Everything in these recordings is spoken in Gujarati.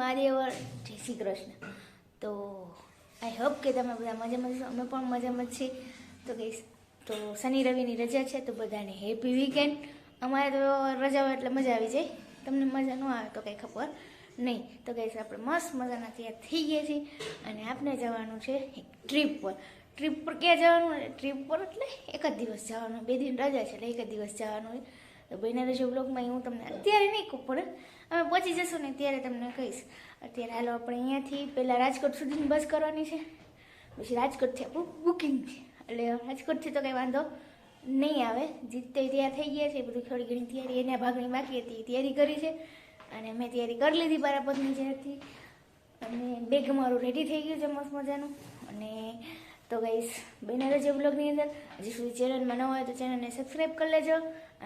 મહાદેવ, જય શ્રી કૃષ્ણ. તો આઈ હોપ કે તમે બધા મજામાં છો. અમે પણ મજામાં છીએ. તો ગઈશ તો શનિ રવિની રજા છે, તો બધાને હેપી વીકેન્ડ. અમારે તો રજા હોય એટલે મજા આવી જાય. તમને મજા ન આવે તો કંઈ ખબર નહીં. તો ગઈશ આપણે મસ્ત મજાના તૈયાર થઈ ગયા છીએ અને આપણે જવાનું છે એક ટ્રીપ પર. ટ્રીપ પર ક્યાં જવાનું? ટ્રીપ પર એટલે એક જ દિવસ જવાનું, 2 દિન રજા છે એટલે એક જ દિવસ જવાનું હોય. તો બહેના રહેજો બ્લોગમાં. હું તમને અત્યારે નહીં કહું, પણ અમે પહોંચી જશું ને ત્યારે તમને કહીશ. અત્યારે હાલો આપણે અહીંયાથી પહેલાં રાજકોટ સુધીની બસ કરવાની છે, પછી રાજકોટથી આપણું બુકિંગ છે, એટલે રાજકોટથી તો કંઈ વાંધો નહીં આવે. જીતે તૈયાર થઈ ગયા છે, બધું થોડી ઘણી તૈયારી એના ભાગની બાકી હતી, તૈયારી કરી છે અને મેં તૈયારી કરી લીધી બરાબરની જ્યારથી. અને બેગ મારું રેડી થઈ ગયું છે મસ્ત મજાનું. અને તો ગાઈસ બને રહેજો બ્લોગની અંદર. હજી સુધી ચેનલમાં ન હોય તો ચેનલને સબસ્ક્રાઈબ કરી લેજો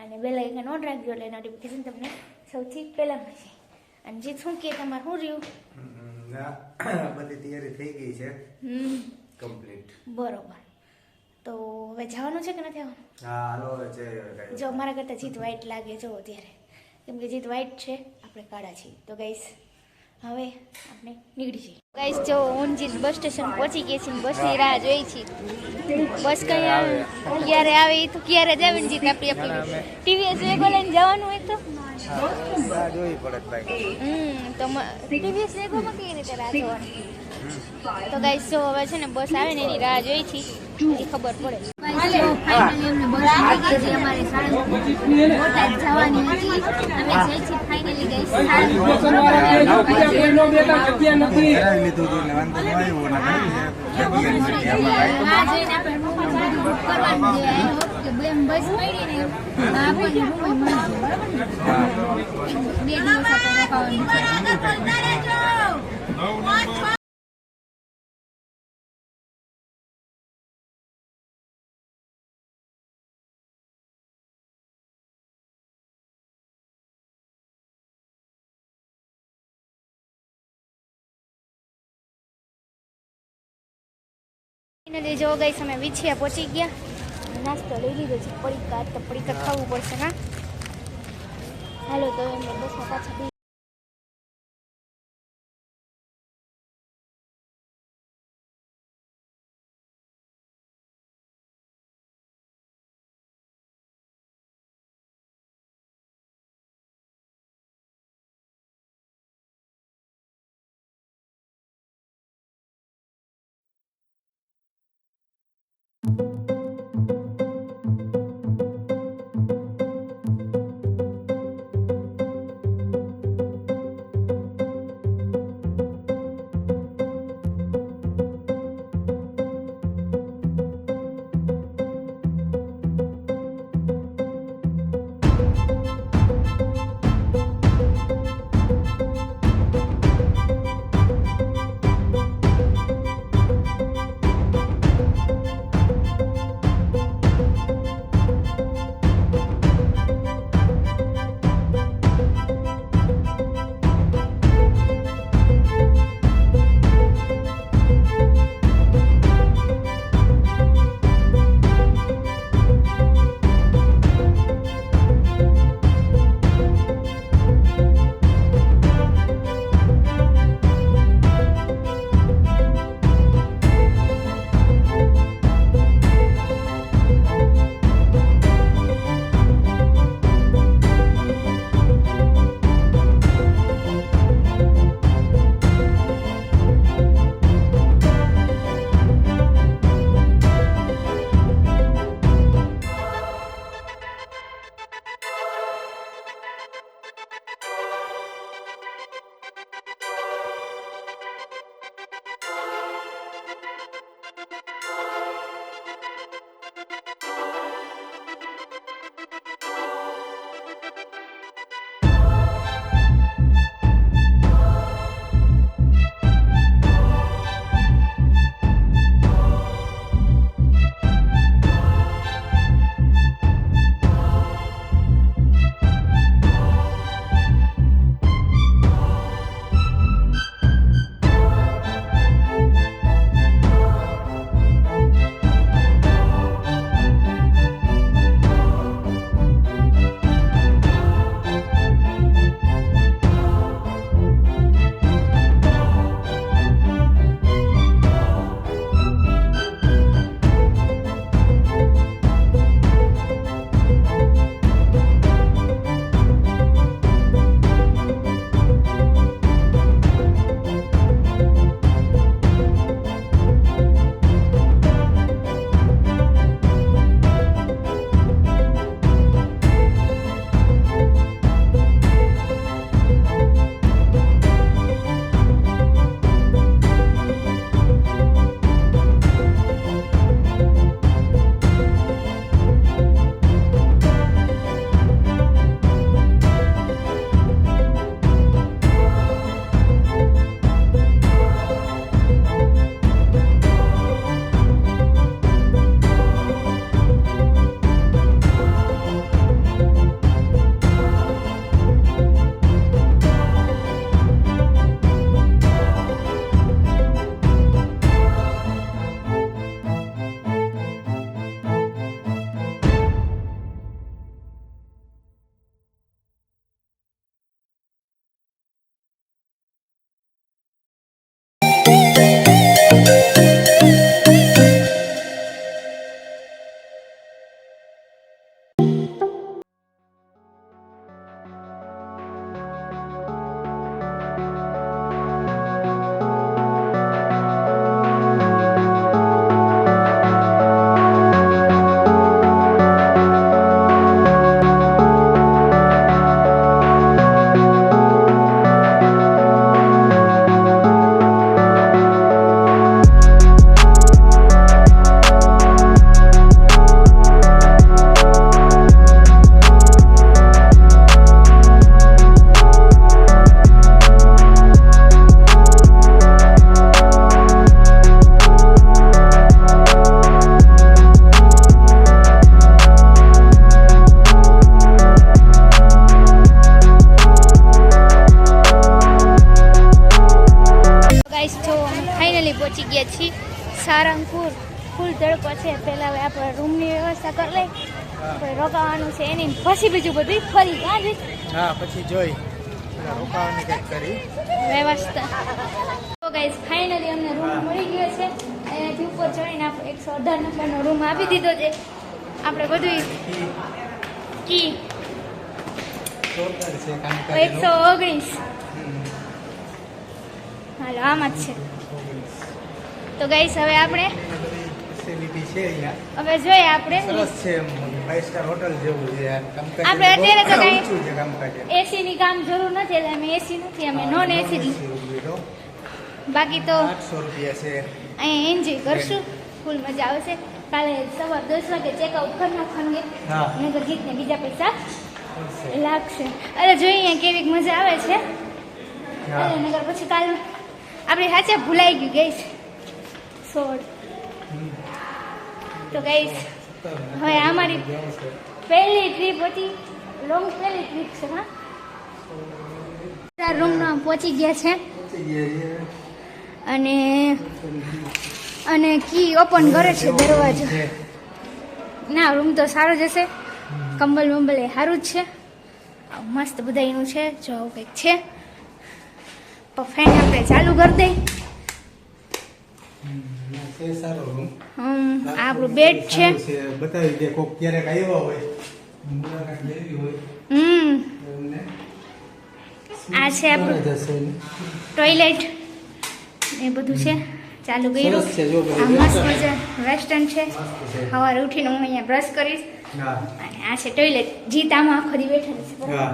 અને બેલ આઇકન ઓન રાખજો, એટલે નોટિફિકેશન તમને સૌથી પહેલાં મળશે. અને જીત શું કે તમારે શું રહ્યું? બધી તૈયારી થઈ ગઈ છે, કમ્પ્લીટ. બરોબર. તો હવે જવાનું છે કે નથી આવવાનું? હા હાલો છે. જો મારા કરતાં જીત વ્હાઈટ લાગે જો અત્યારે, કેમ કે જીત વ્હાઈટ છે, આપણે કાળા છીએ. તો ગાઈસ હવે આપણે નીકળી જઈએ. ગાઈસ જો ઊંઝી બસ સ્ટેશન પહોંચી ગયા છીએ, બસની રાહ જોઈ છીએ. બસ ક્યારે આવે એ તો ક્યારે જ આવે ને જીત. આપણી ટીવીએસ વેગો લઈને જવાનું હોય તો જોઈ પડે ભાઈ. તો ટીવીએસ વેગોમાં કઈ રીતે રાહ જોવાની? તો ગાઈસ જો હવે છે ને બસ આવે ને એની રાહ જોઈ છીએ, એ ખબર પડે. ફાઇનલી અમને બસ આવી ગઈ છે. અમારે બોટાદ જવાની હતી. અમે જઈ છીએ ફાઇનલી ગાઈસ. કરવાનું છે કે બસ મળી ને આપણને રૂમ મળી બરાબર ને. 2 દિવસ આપણે રોકાવાનું છે. જો ગઈ અમે વિછિયા પહોંચી ગયા. નાસ્તો લઈ લીધો છે, પડીકા તો પડીકા ખાવું પડશે ના. હાલો તો એમને બસમાં પાછા છે. પહેલા હવે આપણે રૂમની વ્યવસ્થા કરી લઈ, પછી રોકાવાનું છે એની, પછી બીજું બધું ફરી કાં જ હા પછી જોઈ રોકાવાની કંઈક કરી વ્યવસ્થા. તો ગાઈસ ફાઇનલી અમને રૂમ મળી ગયો છે. અહીંયાથી ઉપર ચડીને આપણે 118 નંબરનો રૂમ આપી દીધો છે. આપણે બધું કી 119. હાલો આમાં જ છે. તો ગાઈસ હવે આપણે ફેસિલિટી છે અહીંયા હવે જોઈએ આપણે સરસ છે એમ 5 સ્ટાર હોટલ જેવું છે કામકાજ આપણે અત્યારે તો કાંઈ ઊંચું છે કામકાજ એસી ની કામ જરૂર નથી એટલે અમે એસી નથી, અમે નોન એસી. બાકી તો 800 રૂપિયા છે અહીંયા એન્જોય કરશું, ફૂલ મજા આવશે. કાલે સવાર 10 વાગે ચેકઆઉટ કરી નાખવાનું છે, હા નગર જીતને બીજા પૈસા લાગશે. અરે જોઈએ અહીંયા કેવી મજા આવે છે. અરે નગર પછી કાલ આપણે સાચે ભૂલાઈ ગયું ગઈશ સોળ. તો ગઈશ હવે અમારી પહેલી ટ્રીપ હતી, લોંગ પહેલી ટ્રીપ છે. હા રૂમમાં પહોંચી ગયા છે અને કી ઓપન કરે છે દરવાજો. ના રૂમ તો સારો જ હશે, કંબલ બંબલ એ સારું જ છે, મસ્ત બધા એનું છે. જો આવું કંઈક છે. ફેન આપણે ચાલુ કરી દઈ. સારો રૂમ આપણું બેડ છે. બતાવી દે કોક ક્યારેક આવ્યા હોય મુલાકાત લેવી હોય એમને આ છે આપણું ટોયલેટ એ બધું છે. ચાલુ કર્યું. સરસ છે જો આ મસ્ત મજા વેસ્ટર્ન છે. સવારે ઉઠીને હું અહીંયા બ્રશ કરીશ. હા અને આ છે ટોયલેટ. જીતામાં આખો દી બેઠા છે. હા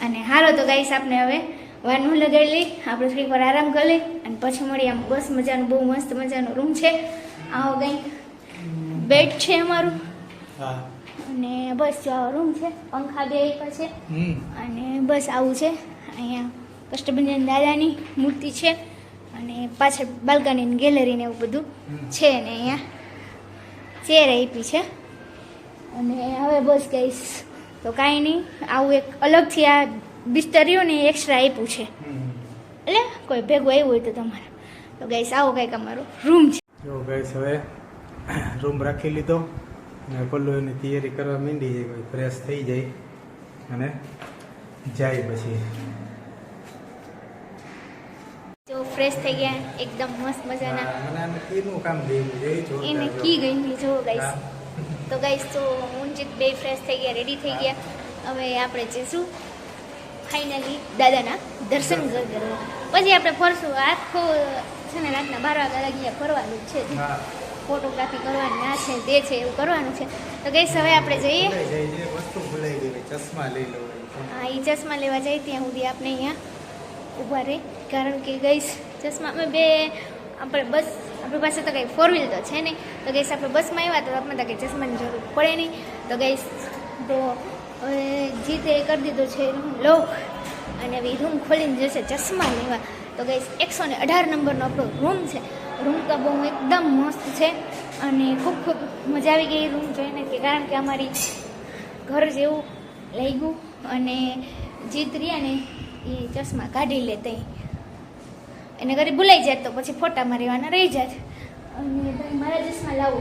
અને હાલો તો ગાઈસ આપણે હવે વાનું લગાડી લઈ, આપણે થોડીક વાર આરામ કરી લઈ અને પછી મળીએ. આમ બસ મજાનું બહુ મસ્ત મજાનો રૂમ છે. આવો કંઈક બેડ છે અમારું હા અને બસ જો આવો રૂમ છે, પંખા બે આપ્યા છે અને બસ આવું છે. અહીંયા કષ્ટભંજન દાદાની મૂર્તિ છે અને પાછળ બાલ્કની ગેલેરી ને એવું બધું છે ને અહીંયા ચેર આપી છે. અને હવે બસ ગઈશ તો કાંઈ નહીં, આવું એક અલગથી આ બિસ્તરીઓ ને એક્સ્ટ્રા આપ્યું છે, એટલે કોઈ ભેગું આવ્યું હોય તો તમારે. તો ગાઈસ આવો કંઈક અમારો રૂમ છે. જો ગાઈસ હવે રૂમ રાખી લીધો અને પલ્લુ એની તૈયારી કરવા માંડી છે, કોઈ ફ્રેશ થઈ જાય અને જાય પછી જો ફ્રેશ થઈ ગયા એકદમ મસ્ત મજાના. મને આને કીનું કામ દેવું જોઈ જો એને કી ગઈ જો ગાઈસ. તો ગાઈસ તો ઊંચિત બે ફ્રેશ થઈ ગયા, રેડી થઈ ગયા. હવે આપણે જઈશું ફાઇનલી દાદાના દર્શન કરવા. પછી આપણે ફરશું. આખો છે ને રાતના 12 વાગ્યા લાગી ફરવાનું છે, ફોટોગ્રાફી કરવાની, આ છે તે છે એવું કરવાનું છે. તો ગઈશ હવે આપણે જઈએ. વસ્તુ ભૂલાઈ ગઈ, ચશ્મા લઈ લો. હા એ ચશ્મા લેવા જઈએ ત્યાં સુધી આપણે અહીંયા ઊભા રહી, કારણ કે ગઈશ ચશ્મા અમે બે આપણે બસ આપણી પાસે તો કંઈ 4 વ્હીલ તો છે નહીં. તો ગઈશ આપણે બસમાં આવ્યા તો આપણે તો કંઈ ચશ્માની જરૂર પડે નહીં. તો ગઈશ તો હવે જીતે કરી દીધો છે લોક અને હવે રૂમ ખોલીને જશે ચશ્મા લેવા. તો ગઈશ 118 નંબરનો આપણો રૂમ છે. રૂમ તો બહુ એકદમ મસ્ત છે અને ખૂબ ખૂબ મજા આવી ગઈ રૂમ જોઈને, કે કારણ કે અમારી ઘર જેવું લાગ્યું. અને જીત રહ્યા ને એ ચશ્મા કાઢી લે તઈ એને ઘરે ભૂલાઈ જાય તો પછી ફોટામાં રહેવાના રહી જાય. અને ભાઈ મારા ચશ્મા લાવો,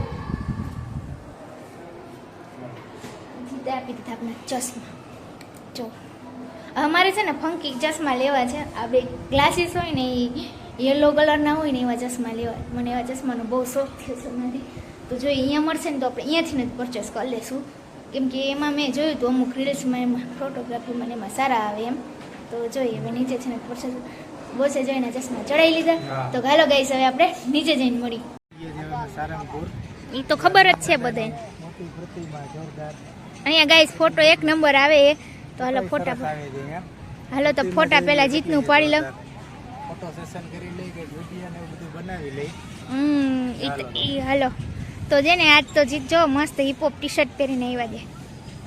જીતે આપી દીધા આપણે ચશ્મા. જો અમારે છે ને ફંકી ચશ્મા લેવા છે. આ બે ગ્લાસીસ હોય ને એ યલો કલરના હોય ને એવા ચશ્મા લેવા. મને એવા ચશ્માનો બહુ શોખ થયો છે મારી. તો જો અહીંયા મળશે ને તો આપણે અહીંયાથી જ પરચેસ કરી લઈશું, કેમ કે એમાં મેં જોયું હતું અમુક રીલ્સમાં એમાં ફોટોગ્રાફીમાં એમાં સારા આવે એમ. તો જોઈએ હવે નીચે છે ને પરચેસ બોસે જોઈને ચશ્મા ચડાવી લીધા. તો ગાલો ગાઈસ હવે આપણે નીચે જઈને મળી. એ તો ખબર જ છે બધાને. અહીંયા ગાઈસ ફોટો 1 નંબર આવે. તો હાલો ફોટા હાલો તો ફોટા પહેલા જીતનું પાડી લો. ફોટો સેશન કરી લઈ કે વિડિયો ને બધું બનાવી લઈ. ઈ હાલો તો જેને આજ તો જીત જો મસ્ત હિપહોપ ટી-શર્ટ પહેરીને આવ્યા છે.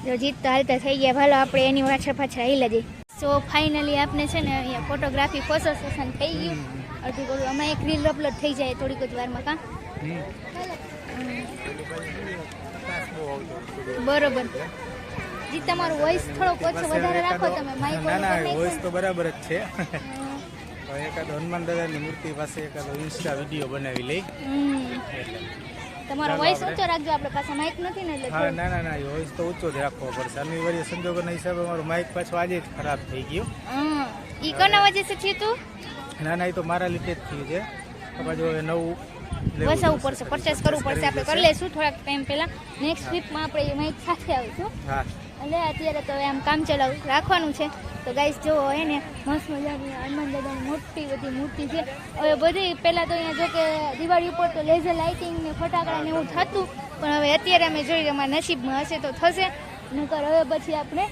જો જીત તો હાલતા થઈ ગયા. હાલો આપણે એની પાછળ હાઈલા જઈએ. સો ફાઇનલી આપણે છે ને અહીંયા ફોટોગ્રાફી ફોટો સેશન થઈ ગયું. અડધું કરું આમાં એક રીલ અપલોડ થઈ જાય થોડીક જ વારમાં. કાં બરોબર. જી તમારું વોઇસ થોડોક ઓછો વધારે રાખો તમે. માઇક વોઇસ તો બરાબર જ છે. એકાદો હનુમાન દાદાની મૂર્તિ પાસે એકાદો ઇન્સ્ટા વિડીયો બનાવી લઈ. તમારો ચાલો વોઇસ આપણે. ઊંચો રાખજો, આપણે પાસે માઇક નથી ને એટલે હા થોડું. ના વોઇસ તો ઊંચો જ રાખવો પડશે. અનિવાર્ય સંજોગોના હિસાબે મારું માઇક પાછું આજે જ ખરાબ થઈ ગયું. હા ઈ કોના વજે છે થયું તું? ના એ તો મારા લીધે જ થયું છે. તો પાછું હવે નવું લેવું વસાવવું પડશે, પરચેસ કરવું પડશે. આપણે કરી લઈશું થોડાક ટાઈમ પહેલા. નેક્સ્ટ વીકમાં આપણે એ માઇક સાથે આવીશું. હા એટલે અત્યારે તો આમ કામ ચલાવ રાખવાનું છે. તો ગાઈસ જો હે ને મસ્ત મજાની હનુમાન દાદાની મોટી બધી મૂર્તિ છે. હવે બધી પહેલાં તો અહીંયા જો કે દિવાળી ઉપર તો લેઝર લાઇટિંગ ને ફટાકડા ને એવું થતું, પણ હવે અત્યારે અમે જોઈએ કે અમારા નસીબમાં હશે તો થશે, નકર હવે પછી આપણે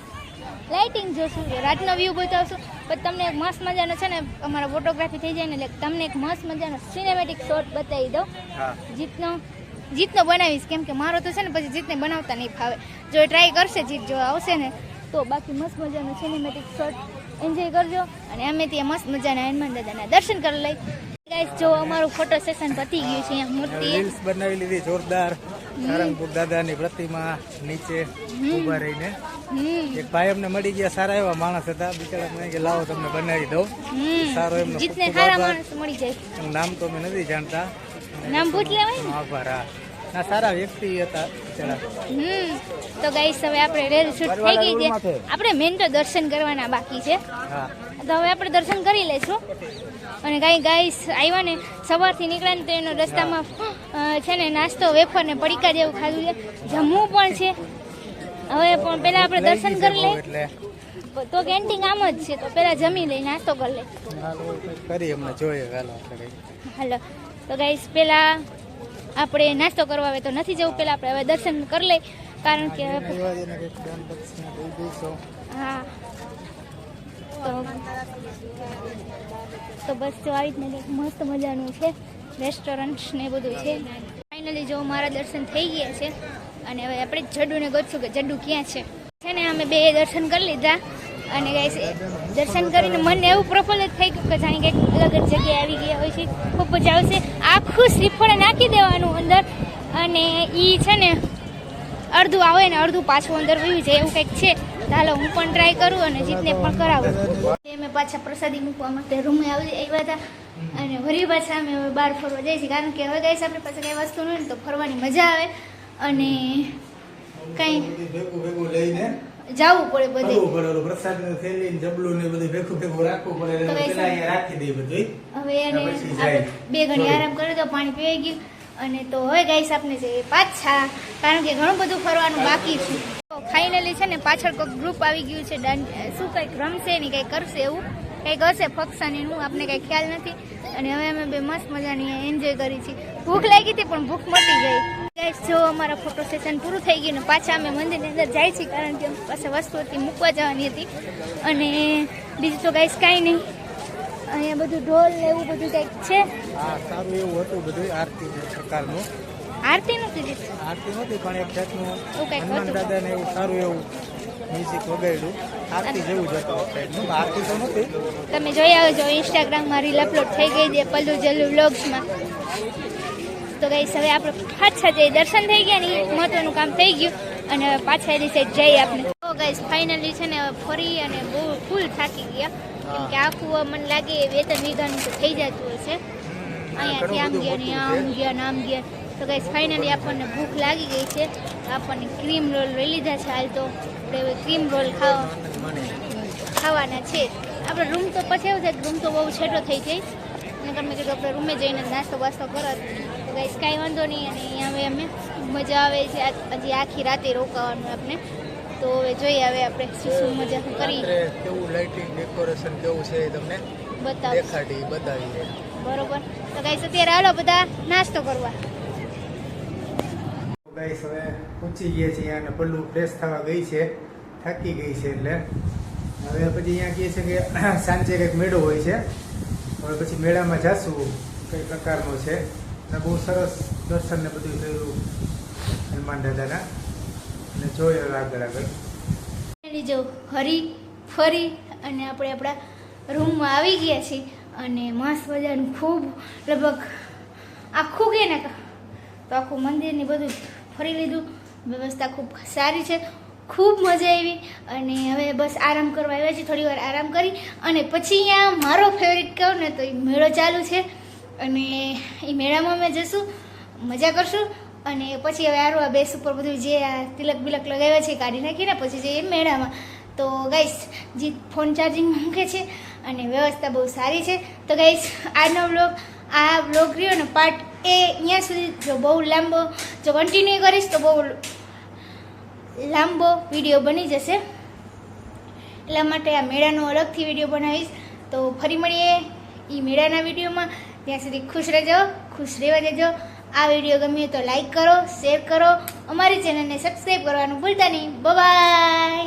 લાઇટિંગ જોશું, રાતનો વ્યૂ બતાવશું. પણ તમને એક મસ્ત મજાનો છે ને અમારા ફોટોગ્રાફી થઈ જાય ને એટલે તમને એક મસ્ત મજાનો સિનેમેટિક શોટ બતાવી દઉં. હા જીતનો બનાવીશ, કેમ કે મારો તો છે ને પછી જીતને બનાવતા નહીં ફાવે. જો ટ્રાય કરશે જીત જો આવશે ને તો બાકી મસ્ત મજાનો સિનેમેટિક શોટ એન્જોય કરજો. અને અમે ત્યાં મસ્ત મજાના હનુમાન દાદાના દર્શન કરી લઈ. ગાઈસ જો અમારું ફોટો સેશન પતી ગયું છે. અહીંયા મૂર્તિ રીલ્સ બનાવી લીધી જોરદાર. સારંગપુર દાદાની પ્રતિમા નીચે ઊભા રહીને એક ભાઈ અમને મળી ગયા, સારા એવા માણસ હતા. બિચારા મને કે લાવો તમને બનાવી દઉં. સારો એમનો ખૂબ જીતને ખૂબ સારા આભાર. માણસ મળી જાય. એનું નામ તો અમે નથી જાણતા. નામ પૂછ લેવાય ને. આભાર. હા ના સારા વ્યક્તિ હતા બિચારા. તો ગાઈસ હવે આપણે રેલ શૂટ થઈ ગઈ છે. આપણે મેન તો દર્શન કરવાના બાકી છે. હા તો હવે આપણે દર્શન કરી લઈશું. અને ગાઈસ આવ્યા ને સવારથી નીકળ્યા ને તો એનો રસ્તામાં છે ને નાસ્તો વેફર ને પડીકા જેવું ખાધું છે. જમવું પણ છે. હવે પણ પહેલા આપણે દર્શન કરી લઈએ. એટલે તો કેન્ટીન આમ જ છે, તો પહેલા જમી લઈ, નાસ્તો કરી લઈ. કરી અમને જોઈએ હાલો આપણે કઈ. હાલો તો ગાઈસ પહેલા આપણે નાસ્તો કરવા આવે તો નથી જવું, પહેલા આપણે હવે દર્શન કરી લઈ, કારણ કે હા તો બસ જો આવી રીતના કંઈક મસ્ત મજાનું છે રેસ્ટોરન્ટ ને બધું છે. ફાઇનલી જો મારા દર્શન થઈ ગયા છે અને હવે આપણે જડ્ડુને ગોતશું કે જડ્ડુ ક્યાં છે ને અમે બે દર્શન કરી લીધા. અને ગાઈસ દર્શન કરીને મને એવું પ્રફુલ્લિત થઈ ગયું કે જાણે કંઈક અલગ જ જગ્યાએ આવી ગયા હોય છે. ખૂબ જ આવશે. આખું શ્રીફળ નાખી દેવાનું અંદર અને એ છે ને અડધું આવે ને અડધું પાછું અંદર વયું જાય એવું કંઈક છે. ચાલો હું પણ ટ્રાય કરું અને જીતને પણ કરાવું. અમે પાછા પ્રસાદી મૂકવા માટે રૂમે આવ્યા હતા અને વળી પાછા અમે હવે બહાર ફરવા જઈએ છીએ, કારણ કે હવે ગાઈસ આપણી પાસે કંઈ વસ્તુ ન હોય ને તો ફરવાની મજા આવે અને કંઈ ભેગું લઈને જવું પડે બધે. પ્રસાદ ને થેલી ને જબલું ને બધું ભેગું રાખવું પડે. તો પેલા અહીંયા રાખી દઈએ બધું. હવે એને પછી જાય. આપણે 2 ઘડી આરામ કર્યો તો પાણી પીવાઈ ગયું અને તો હવે ગાઈસ આપણે જઈએ પાછા, કારણ કે ઘણું બધું ફરવાનું બાકી છે. તો ફાઇનલી છે ને પાછળ કોઈક ગ્રુપ આવી ગયું છે. શું કંઈક રમશે ને કંઈક કરશે, એવું કંઈક હશે ફંક્શન એનું, આપણે કંઈ ખ્યાલ નથી. અને હવે અમે બે મસ્ત મજાની એન્જોય કરી છે. ભૂખ લાગી હતી પણ ભૂખ મટી ગઈ. ગાઈસ જો અમારા ફોટો સેશન પૂરું થઈ ગયું ને પાછા અમે મંદિરની અંદર જાય છીએ, કારણ કે પાસે વસ્તુ હતી મૂકવા જવાની હતી. અને બીજું તો ગાઈસ કાંઈ નહીં, અહીંયા બધું ઢોલ ને એવું બધું કંઈક છે. હા સારું એવું હતું બધું. આરતી પ્રકારનું આરતી નથી જીત આરતી નહોતી પણ એક જાતનું એવું કંઈક હનુમાન હતું. દાદાને એવું સારું એવું મ્યુઝિક વગાડ્યું. આરતી જેવું જ હતું એક ટાઈપનું. આરતી તો નહોતી. તમે જોઈ આવ્યો છો ઇન્સ્ટાગ્રામમાં રીલ અપલોડ થઈ ગઈ છે પલ્લુ જલ્લુ વ્લોગ્સમાં. તો ગાઈસ હવે આપણે પાછા જઈએ. દર્શન થઈ ગયા ને એ મહત્વનું કામ થઈ ગયું અને હવે પાછા એની સાઈડ જઈએ આપણે. તો ગાઈસ ફાઇનલી છે ને હવે ફરી અને બહુ ફૂલ થાકી ગયા, કેમ કે આખું મને લાગે 2-3 વીઘાનું તો થઈ જતું હશે. અહીંયાથી આમ ગયા ને આમ ગયા ને આમ ગયા. તો ગાઈસ ફાઇનલી આપણને ભૂખ લાગી ગઈ છે. આપણને ક્રીમ રોલ લઈ લીધા છે. હાલ તો આપણે હવે ક્રીમ રોલ ખાવાના છે. આપણે રૂમ તો પછી એવું થાય કે રૂમ તો બહુ છેટો થઈ જાય, નકર મેં કીધું આપણે રૂમે જઈને નાસ્તો બાસ્તો કરત. તો ગાઈસ કાંઈ વાંધો નહીં. અને અહીંયા હવે અમે મજા આવે છે. હજી આખી રાતે રોકાવાનું આપણે. તો હવે જોઈએ હવે આપણે શું મજા કરી કેવું લાઇટિંગ ડેકોરેશન કેવું છે એ તમને બતાવીએ. બતાવીએ. બરોબર. તો ગાઈસ અત્યારે હાલો બધા નાસ્તો કરવા. ગાઈસ હવે પહોંચી ગયા છીએ અને પલ્લુ ફ્રેશ થવા ગઈ છે, થાકી ગઈ છે. એટલે હવે પછી અહીંયા કહે છે કે સાંજે કંઈક મેળો હોય છે. હવે પછી મેળામાં જાશું કઈ પ્રકારનો છે. અને બહુ સરસ દર્શન ને બધું કર્યું હનુમાન દાદાના. અને જોયું આગળ જો હરી ફરી અને આપણે આપણા રૂમમાં આવી ગયા છીએ અને મસ્ત મજાનું ખૂબ લગભગ આખું કે ને તો આખું મંદિરની બધું ફરી લીધું. વ્યવસ્થા ખૂબ સારી છે, ખૂબ મજા આવી. અને હવે બસ આરામ કરવા આવ્યા છીએ. થોડી વાર આરામ કરી અને પછી અહીંયા મારો ફેવરિટ કહું ને તો એ મેળો ચાલુ છે અને એ મેળામાં અમે જઈશું, મજા કરશું અને પછી હવે આરું આ બેસ ઉપર બધું જે આ તિલક બિલક લગાવ્યા છે કાઢી નાખીને પછી જઈએ મેળામાં. તો ગાઈસ જીત ફોન ચાર્જિંગમાં મૂકે છે અને વ્યવસ્થા બહુ સારી છે. તો ગાઈસ આજનો વ્લોગ રહ્યો ને પાર્ટ એ અહીંયા સુધી. જો બહુ લાંબો જો કન્ટિન્યુ કરીશ તો બહુ લાંબો વિડીયો બની જશે, એટલા માટે આ મેળાનો અલગથી વિડીયો બનાવીશ. તો ફરી મળીએ એ મેળાના વિડીયોમાં. ત્યાં સુધી ખુશ રહેજો, ખુશ રહેવા દેજો. આ વિડીયો ગમ્યો તો લાઈક કરો, શેર કરો, અમારી ચેનલને સબસ્ક્રાઈબ કરવાનું ભૂલતા નહીં. બાય.